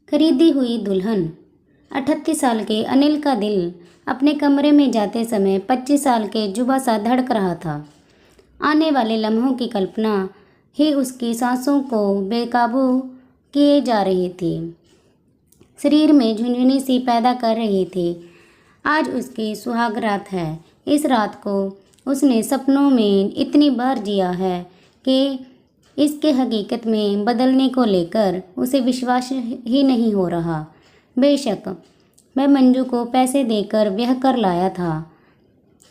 खरीदी हुई दुल्हन। 38 साल के अनिल का दिल अपने कमरे में जाते समय 25 साल के जुबा सा धड़क रहा था। आने वाले लम्हों की कल्पना ही उसकी सांसों को बेकाबू किए जा रही थी, शरीर में झुंझुनी सी पैदा कर रही थी। आज उसकी सुहाग रात है। इस रात को उसने सपनों में इतनी बार जिया है कि इसके हकीकत में बदलने को लेकर उसे विश्वास ही नहीं हो रहा। बेशक मैं मंजू को पैसे देकर ब्याह कर लाया था,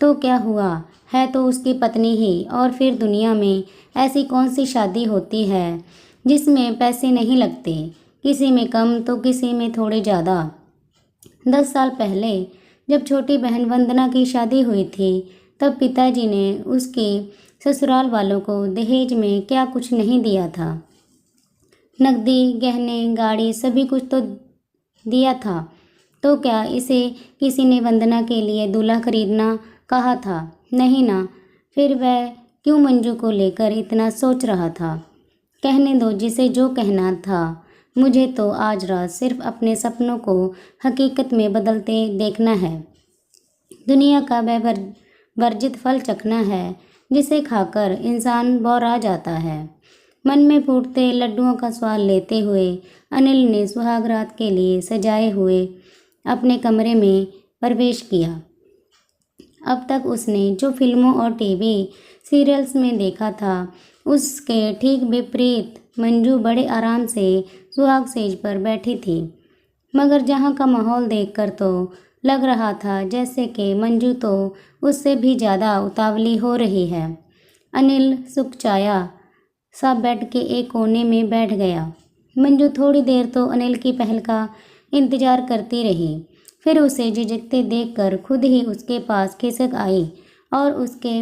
तो क्या हुआ, है तो उसकी पत्नी ही। और फिर दुनिया में ऐसी कौन सी शादी होती है जिसमें पैसे नहीं लगते, किसी में कम तो किसी में थोड़े ज़्यादा। 10 साल पहले जब छोटी बहन वंदना की शादी हुई थी, तब पिताजी ने उसके ससुराल वालों को दहेज में क्या कुछ नहीं दिया था। नकदी, गहने, गाड़ी सभी कुछ तो दिया था। तो क्या इसे किसी ने वंदना के लिए दूल्हा खरीदना कहा था? नहीं ना। फिर वह क्यों मंजू को लेकर इतना सोच रहा था? कहने दो जिसे जो कहना था। मुझे तो आज रात सिर्फ अपने सपनों को हकीकत में बदलते देखना है। दुनिया का वह वर्जित फल चखना है जिसे खाकर इंसान बौरा जाता है। मन में फूटते लड्डुओं का स्वाद लेते हुए अनिल ने सुहागरात के लिए सजाए हुए अपने कमरे में प्रवेश किया। अब तक उसने जो फिल्मों और टीवी सीरियल्स में देखा था, उसके ठीक विपरीत मंजू बड़े आराम से सुहाग सेज पर बैठी थी। मगर जहाँ का माहौल देखकर तो लग रहा था जैसे कि मंजू तो उससे भी ज़्यादा उतावली हो रही है। अनिल सुखचाया सा बेड के एक कोने में बैठ गया। मंजू थोड़ी देर तो अनिल की पहल का इंतजार करती रही, फिर उसे झिझकते देखकर खुद ही उसके पास खिसक आई और उसके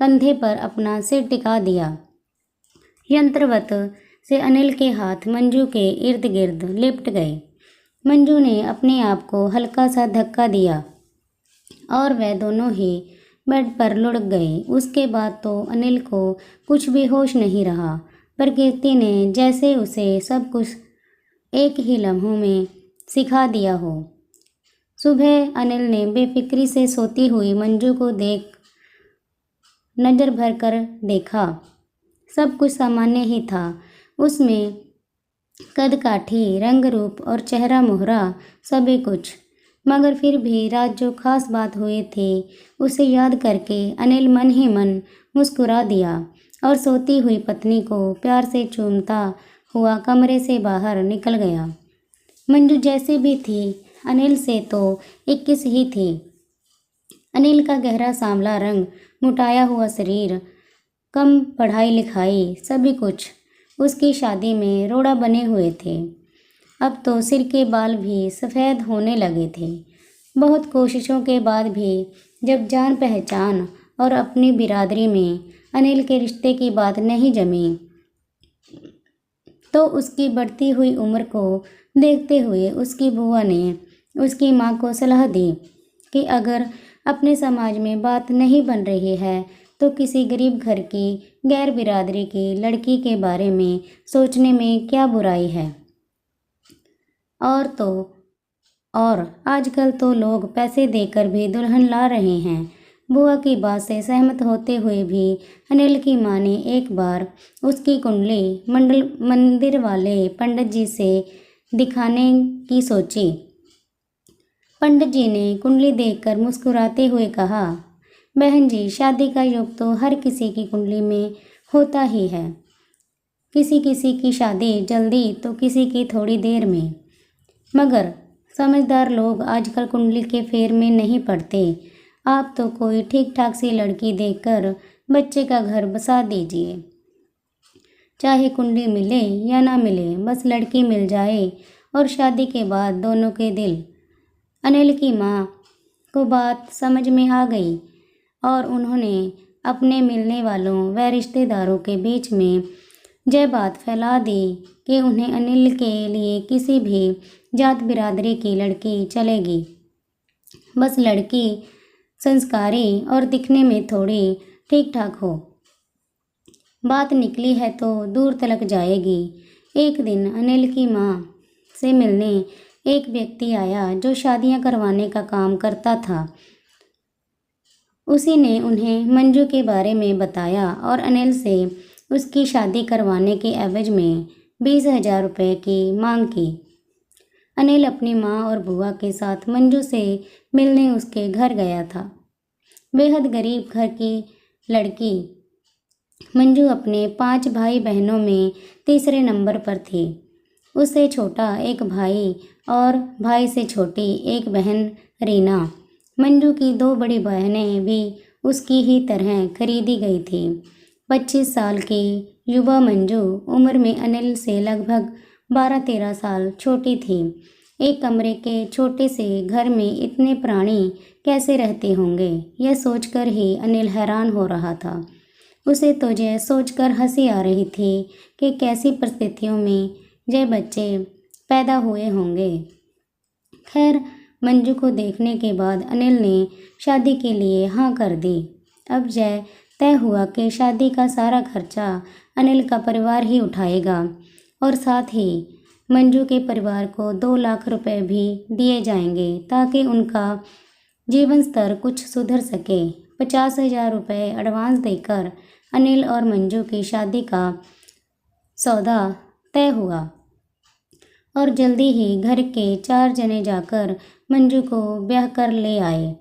कंधे पर अपना सिर टिका दिया। यंत्रवत से अनिल के हाथ मंजू के इर्द गिर्द लिपट गए। मंजू ने अपने आप को हल्का सा धक्का दिया और वह दोनों ही बेड पर लुढ़क गए। उसके बाद तो अनिल को कुछ भी होश नहीं रहा। प्रकृति ने जैसे उसे सब कुछ एक ही लम्हों में सिखा दिया हो। सुबह अनिल ने बेफिक्री से सोती हुई मंजू को नज़र भर कर देखा। सब कुछ सामान्य ही था। उसमें कद काठी, रंग रूप और चेहरा मोहरा सभी कुछ। मगर फिर भी रात जो खास बात हुई थी उसे याद करके अनिल मन ही मन मुस्कुरा दिया और सोती हुई पत्नी को प्यार से चूमता हुआ कमरे से बाहर निकल गया। मंजू जैसी भी थी, अनिल से तो 21 ही थी। अनिल का गहरा सांवला रंग, मुटाया हुआ शरीर, कम पढ़ाई लिखाई, सभी कुछ उसकी शादी में रोड़ा बने हुए थे। अब तो सिर के बाल भी सफ़ेद होने लगे थे। बहुत कोशिशों के बाद भी जब जान पहचान और अपनी बिरादरी में अनिल के रिश्ते की बात नहीं जमी, तो उसकी बढ़ती हुई उम्र को देखते हुए उसकी बुआ ने उसकी माँ को सलाह दी कि अगर अपने समाज में बात नहीं बन रही है तो किसी गरीब घर की गैर बिरादरी की लड़की के बारे में सोचने में क्या बुराई है। और आजकल तो लोग पैसे देकर भी दुल्हन ला रहे हैं। बुआ की बात से सहमत होते हुए भी अनिल की माँ ने एक बार उसकी कुंडली मंदिर वाले पंडित जी से दिखाने की सोची। पंडित जी ने कुंडली देखकर मुस्कुराते हुए कहा, बहन जी, शादी का योग तो हर किसी की कुंडली में होता ही है। किसी किसी की शादी जल्दी तो किसी की थोड़ी देर में। मगर समझदार लोग आजकल कुंडली के फेर में नहीं पड़ते। आप तो कोई ठीक ठाक सी लड़की देखकर बच्चे का घर बसा दीजिए। चाहे कुंडली मिले या ना मिले, बस लड़की मिल जाए और शादी के बाद दोनों के दिल। अनिल की माँ को बात समझ में आ गई और उन्होंने अपने मिलने वालों व रिश्तेदारों के बीच में यह बात फैला दी कि उन्हें अनिल के लिए किसी भी जात बिरादरी की लड़की चलेगी। बस लड़की संस्कारी और दिखने में थोड़ी ठीक ठाक हो। बात निकली है तो दूर तलक जाएगी। एक दिन अनिल की माँ से मिलने एक व्यक्ति आया जो शादियां करवाने का काम करता था। उसी ने उन्हें मंजू के बारे में बताया और अनिल से उसकी शादी करवाने के एवज में 20,000 रुपये की मांग की। अनिल अपनी माँ और बुआ के साथ मंजू से मिलने उसके घर गया था। बेहद गरीब घर की लड़की मंजू अपने 5 भाई बहनों में तीसरे नंबर पर थी। उससे छोटा एक भाई और भाई से छोटी एक बहन रीना। मंजू की 2 बड़ी बहनें भी उसकी ही तरह खरीदी गई थी। 25 साल की युवा मंजू उम्र में अनिल से लगभग 12-13 साल छोटी थी। एक कमरे के छोटे से घर में इतने प्राणी कैसे रहते होंगे, यह सोचकर ही अनिल हैरान हो रहा था। उसे तो यह सोचकर हंसी आ रही थी कि कैसी परिस्थितियों में ये बच्चे पैदा हुए होंगे। खैर, मंजू को देखने के बाद अनिल ने शादी के लिए हाँ कर दी। अब यह तय हुआ कि शादी का सारा खर्चा अनिल का परिवार ही उठाएगा और साथ ही मंजू के परिवार को 2 लाख रुपए भी दिए जाएंगे ताकि उनका जीवन स्तर कुछ सुधर सके। 50,000 रुपये एडवांस देकर अनिल और मंजू की शादी का सौदा तय हुआ और जल्दी ही घर के 4 जने जाकर मंजू को ब्याह कर ले आए।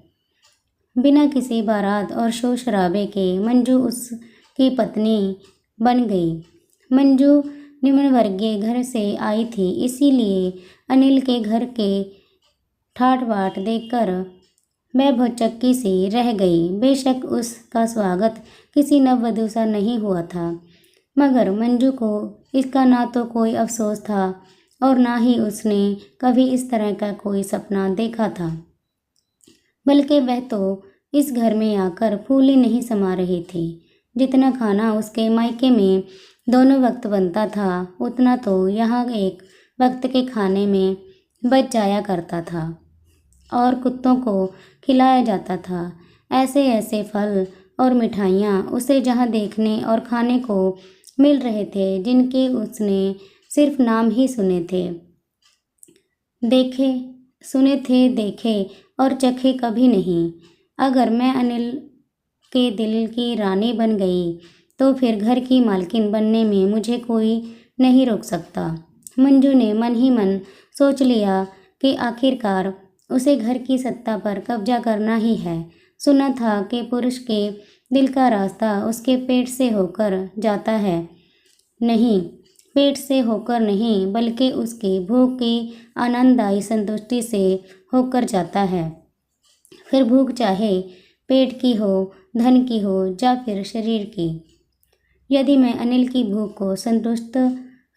बिना किसी बारात और शोर शराबे के मंजू उसकी पत्नी बन गई। मंजू निम्न वर्गीय घर से आई थी, इसीलिए अनिल के घर के ठाट बाट देखकर मैं भौचक्की सी रह गई। बेशक उसका स्वागत किसी नववधू सा नहीं हुआ था, मगर मंजू को इसका ना तो कोई अफसोस था और ना ही उसने कभी इस तरह का कोई सपना देखा था। बल्कि वह तो इस घर में आकर फूली नहीं समा रही थी। जितना खाना उसके मायके में दोनों वक्त बनता था, उतना तो यहाँ एक वक्त के खाने में बच जाया करता था और कुत्तों को खिलाया जाता था। ऐसे ऐसे फल और मिठाइयाँ उसे जहाँ देखने और खाने को मिल रहे थे जिनके उसने सिर्फ नाम ही सुने थे, देखे और चखे कभी नहीं। अगर मैं अनिल के दिल की रानी बन गई तो फिर घर की मालकिन बनने में मुझे कोई नहीं रोक सकता। मंजू ने मन ही मन सोच लिया कि आखिरकार उसे घर की सत्ता पर कब्जा करना ही है। सुना था कि पुरुष के दिल का रास्ता उसके पेट से होकर जाता है। नहीं, पेट से होकर नहीं, बल्कि उसकी भूख की आनंददायी संतुष्टि से होकर जाता है। फिर भूख चाहे पेट की हो, धन की हो या फिर शरीर की। यदि मैं अनिल की भूख को संतुष्ट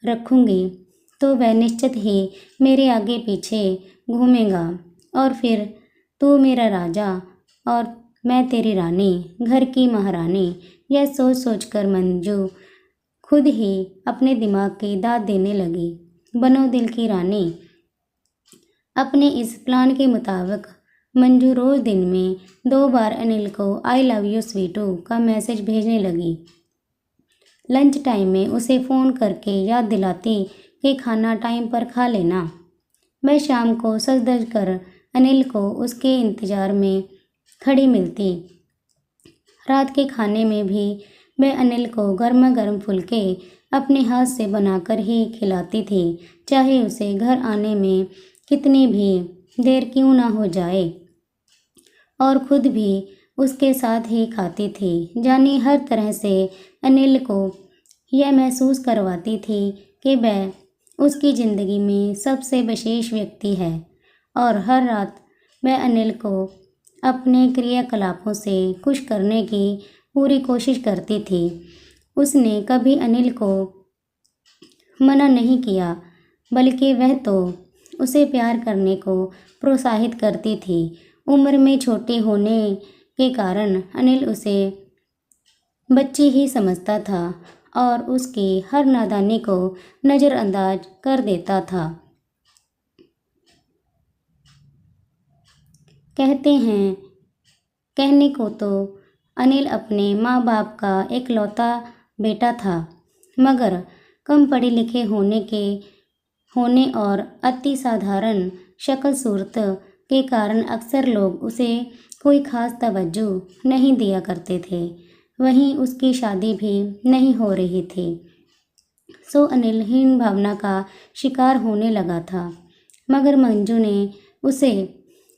रखूंगी तो वह निश्चित ही मेरे आगे पीछे घूमेगा और फिर तू मेरा राजा और मैं तेरी रानी, घर की महारानी। यह सोच सोचकर मंजू खुद ही अपने दिमाग की दाद देने लगी। बनो दिल की रानी। अपने इस प्लान के मुताबिक मंजू रोज दिन में 2 बार अनिल को आई लव यू स्वीटू का मैसेज भेजने लगी। लंच टाइम में उसे फ़ोन करके याद दिलाती कि खाना टाइम पर खा लेना। मैं शाम को सज धज कर अनिल को उसके इंतज़ार में खड़ी मिलती। रात के खाने में भी मैं अनिल को गर्मा गर्म फुलके अपने हाथ से बनाकर ही खिलाती थी, चाहे उसे घर आने में कितनी भी देर क्यों ना हो जाए, और खुद भी उसके साथ ही खाती थी। जानी हर तरह से अनिल को यह महसूस करवाती थी कि वह उसकी ज़िंदगी में सबसे विशेष व्यक्ति है और हर रात वह अनिल को अपने क्रियाकलापों से खुश करने की पूरी कोशिश करती थी। उसने कभी अनिल को मना नहीं किया, बल्कि वह तो उसे प्यार करने को प्रोत्साहित करती थी। उम्र में छोटे होने के कारण अनिल उसे बच्ची ही समझता था और उसकी हर नादानी को नज़रअंदाज कर देता था। कहते हैं, कहने को तो अनिल अपने माँ बाप का इकलौता बेटा था, मगर कम पढ़े लिखे होने और अति साधारण शक्ल सूरत के कारण अक्सर लोग उसे कोई खास तवज्जो नहीं दिया करते थे। वहीं उसकी शादी भी नहीं हो रही थी, सो अनिल हीन भावना का शिकार होने लगा था। मगर मंजू ने उसे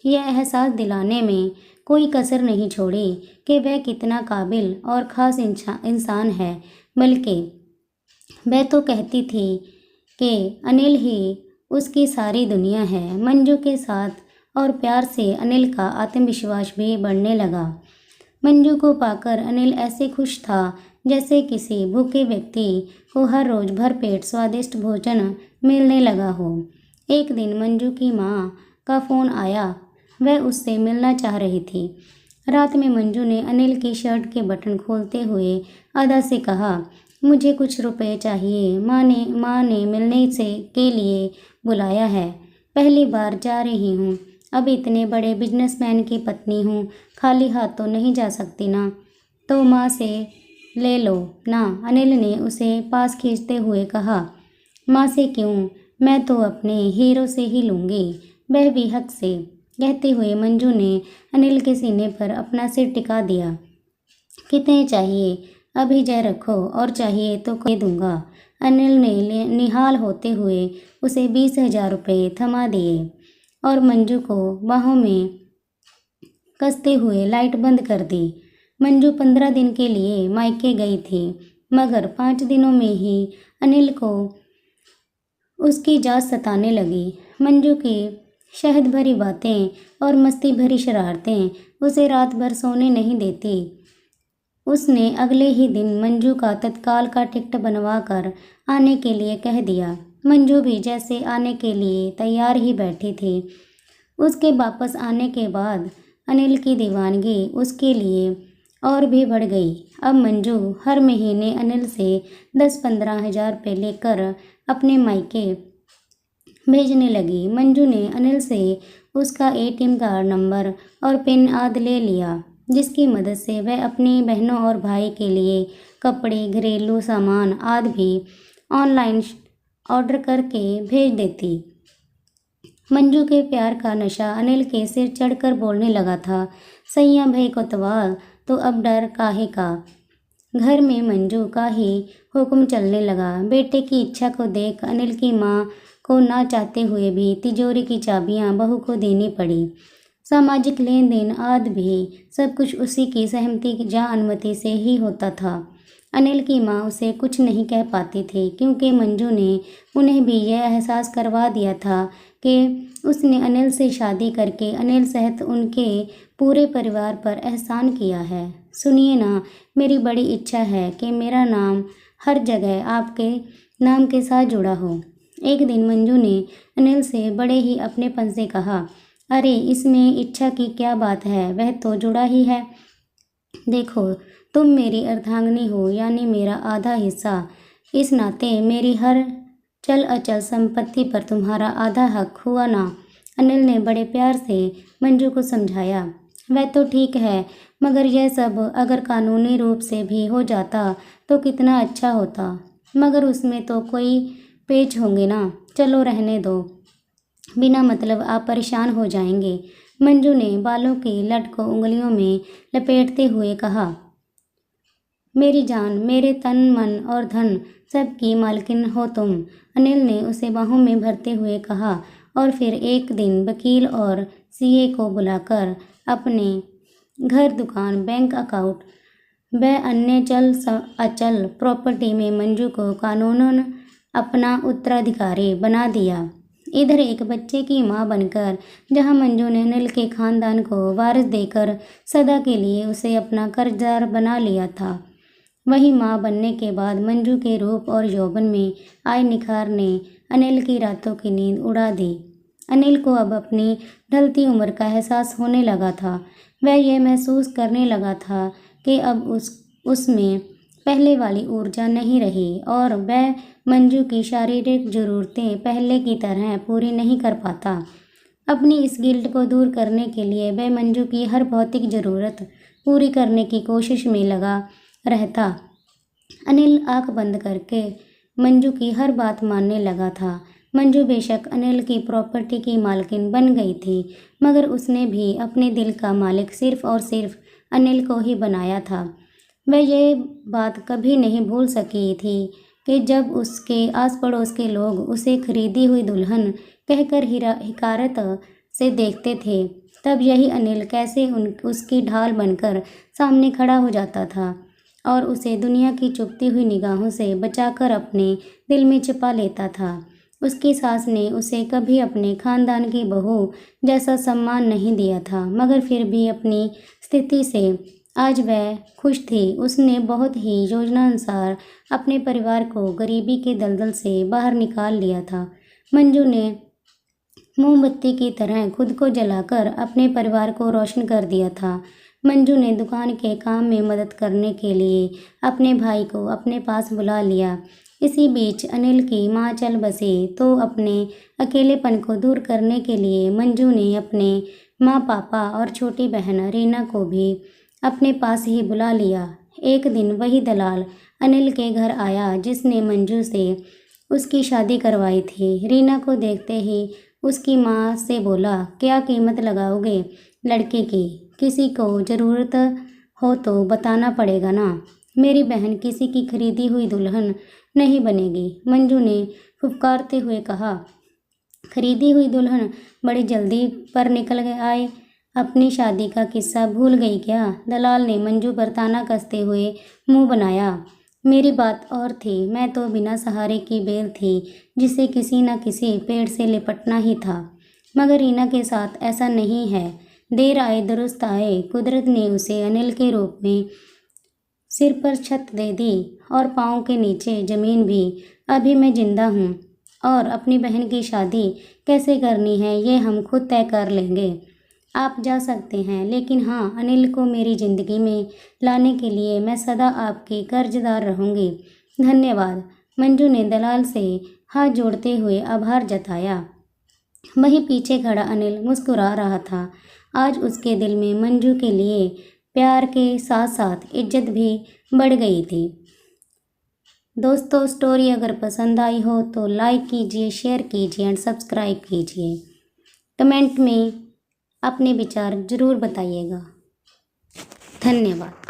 यह एहसास दिलाने में कोई कसर नहीं छोड़ी कि वह कितना काबिल और ख़ास इंसान है, बल्कि वह तो कहती थी कि अनिल ही उसकी सारी दुनिया है। मंजू के साथ और प्यार से अनिल का आत्मविश्वास भी बढ़ने लगा। मंजू को पाकर अनिल ऐसे खुश था जैसे किसी भूखे व्यक्ति को हर रोज़ भरपेट स्वादिष्ट भोजन मिलने लगा हो। एक दिन मंजू की माँ का फ़ोन आया। वह उससे मिलना चाह रही थी। रात में मंजू ने अनिल की शर्ट के बटन खोलते हुए अदा से कहा, मुझे कुछ रुपए चाहिए। माँ ने मिलने के लिए बुलाया है। पहली बार जा रही हूँ। अब इतने बड़े बिजनेसमैन की पत्नी हूँ, खाली हाथ तो नहीं जा सकती ना। तो माँ से ले लो ना, अनिल ने उसे पास खींचते हुए कहा। माँ से क्यों, मैं तो अपने हीरो से ही लूँगी, वह भी हक से। कहते हुए मंजू ने अनिल के सीने पर अपना सिर टिका दिया। कितने चाहिए, अभी जय रखो, और चाहिए तो दे दूंगा। अनिल ने निहाल होते हुए उसे 20,000 रुपये थमा दिए और मंजू को बाहों में कसते हुए लाइट बंद कर दी। मंजू 15 दिन के लिए मायके गई थी, मगर 5 दिनों में ही अनिल को उसकी जांच सताने लगी। मंजू की शहद भरी बातें और मस्ती भरी शरारतें उसे रात भर सोने नहीं देती। उसने अगले ही दिन मंजू का तत्काल का टिकट बनवा कर आने के लिए कह दिया। मंजू भी जैसे आने के लिए तैयार ही बैठी थी। उसके वापस आने के बाद अनिल की दीवानगी उसके लिए और भी बढ़ गई। अब मंजू हर महीने अनिल से 10-15 हज़ार रुपये लेकर अपने मायके भेजने लगी। मंजू ने अनिल से उसका ATM कार्ड नंबर और पिन आदि ले लिया, जिसकी मदद से वह अपनी बहनों और भाई के लिए कपड़े, घरेलू सामान आदि भी ऑनलाइन ऑर्डर करके भेज देती। मंजू के प्यार का नशा अनिल के सिर चढ़कर बोलने लगा था, सैया भाई कोतवाल, तो अब डर काहे का। घर में मंजू का ही हुक्म चलने लगा। बेटे की इच्छा को देख अनिल की माँ को ना चाहते हुए भी तिजोरी की चाबियाँ बहू को देनी पड़ी। सामाजिक लेन देन आदि भी सब कुछ उसी की सहमति या अनुमति से ही होता था। अनिल की माँ उसे कुछ नहीं कह पाती थी, क्योंकि मंजू ने उन्हें भी यह एहसास करवा दिया था कि उसने अनिल से शादी करके अनिल सहित उनके पूरे परिवार पर एहसान किया है। सुनिए ना, मेरी बड़ी इच्छा है कि मेरा नाम हर जगह आपके नाम के साथ जुड़ा हो। एक दिन मंजू ने अनिल से बड़े ही अपनेपन से कहा, अरे इसमें इच्छा की क्या बात है, वह तो जुड़ा ही है। देखो, तुम मेरी अर्धांगिनी हो, यानी मेरा आधा हिस्सा। इस नाते मेरी हर चल अचल संपत्ति पर तुम्हारा आधा हक हुआ ना। अनिल ने बड़े प्यार से मंजू को समझाया। वह तो ठीक है, मगर यह सब अगर कानूनी रूप से भी हो जाता तो कितना अच्छा होता, मगर उसमें तो कोई पेच होंगे ना। चलो रहने दो, बिना मतलब आप परेशान हो जाएंगे। मंजू ने बालों की लट को उंगलियों में लपेटते हुए कहा, मेरी जान, मेरे तन मन और धन सब की मालकिन हो तुम। अनिल ने उसे बाहों में भरते हुए कहा और फिर एक दिन वकील और CA को बुलाकर अपने घर, दुकान, बैंक अकाउंट व अन्य चल अचल प्रॉपर्टी में मंजू को कानूनन अपना उत्तराधिकारी बना दिया। इधर एक बच्चे की माँ बनकर जहाँ मंजू ने अनिल के खानदान को वारिस देकर सदा के लिए उसे अपना कर्जदार बना लिया था, वहीं माँ बनने के बाद मंजू के रूप और यौवन में आए निखार ने अनिल की रातों की नींद उड़ा दी। अनिल को अब अपनी ढलती उम्र का एहसास होने लगा था। वह यह महसूस करने लगा था कि अब उसमें पहले वाली ऊर्जा नहीं रही और वह मंजू की शारीरिक ज़रूरतें पहले की तरह पूरी नहीं कर पाता। अपनी इस गिल्ट को दूर करने के लिए वह मंजू की हर भौतिक ज़रूरत पूरी करने की कोशिश में लगा रहता। अनिल आंख बंद करके मंजू की हर बात मानने लगा था। मंजू बेशक अनिल की प्रॉपर्टी की मालकिन बन गई थी, मगर उसने भी अपने दिल का मालिक सिर्फ और सिर्फ अनिल को ही बनाया था। वह ये बात कभी नहीं भूल सकी थी कि जब उसके आस पड़ोस के लोग उसे खरीदी हुई दुल्हन कहकर हिकारत से देखते थे, तब यही अनिल कैसे उसकी ढाल बनकर सामने खड़ा हो जाता था और उसे दुनिया की चुभती हुई निगाहों से बचाकर अपने दिल में छिपा लेता था। उसकी सास ने उसे कभी अपने खानदान की बहू जैसा सम्मान नहीं दिया था, मगर फिर भी अपनी स्थिति से आज वह खुश थी। उसने बहुत ही योजनानुसार अपने परिवार को गरीबी के दलदल से बाहर निकाल लिया था। मंजू ने मोमबत्ती की तरह खुद को जलाकर अपने परिवार को रोशन कर दिया था। मंजू ने दुकान के काम में मदद करने के लिए अपने भाई को अपने पास बुला लिया। इसी बीच अनिल की माँ चल बसी तो अपने अकेलेपन को दूर करने के लिए मंजू ने अपने माँ पापा और छोटी बहन रीना को भी अपने पास ही बुला लिया। एक दिन वही दलाल अनिल के घर आया जिसने मंजू से उसकी शादी करवाई थी। रीना को देखते ही उसकी माँ से बोला, क्या कीमत लगाओगे लड़के की? किसी को ज़रूरत हो तो बताना पड़ेगा ना। मेरी बहन किसी की खरीदी हुई दुल्हन नहीं बनेगी। मंजू ने फुफकारते हुए कहा। खरीदी हुई दुल्हन बड़ी जल्दी पर निकल आए। अपनी शादी का किस्सा भूल गई क्या? दलाल ने मंजू पर ताना कसते हुए मुंह बनाया। मेरी बात और थी, मैं तो बिना सहारे की बेल थी जिसे किसी न किसी पेड़ से लिपटना ही था। मगर रीना के साथ ऐसा नहीं है। देर आए दुरुस्त आए। कुदरत ने उसे अनिल के रूप में सिर पर छत दे दी और पाँव के नीचे ज़मीन भी। अभी मैं जिंदा हूँ और अपनी बहन की शादी कैसे करनी है ये हम खुद तय कर लेंगे। आप जा सकते हैं, लेकिन हाँ, अनिल को मेरी ज़िंदगी में लाने के लिए मैं सदा आपकी कर्जदार रहूँगी। धन्यवाद। मंजू ने दलाल से हाथ जोड़ते हुए आभार जताया। वहीं पीछे खड़ा अनिल मुस्कुरा रहा था। आज उसके दिल में मंजू के लिए प्यार के साथ साथ इज्जत भी बढ़ गई थी। दोस्तों, स्टोरी अगर पसंद आई हो तो लाइक कीजिए, शेयर कीजिए एंड सब्सक्राइब कीजिए। कमेंट में अपने विचार ज़रूर बताइएगा। धन्यवाद।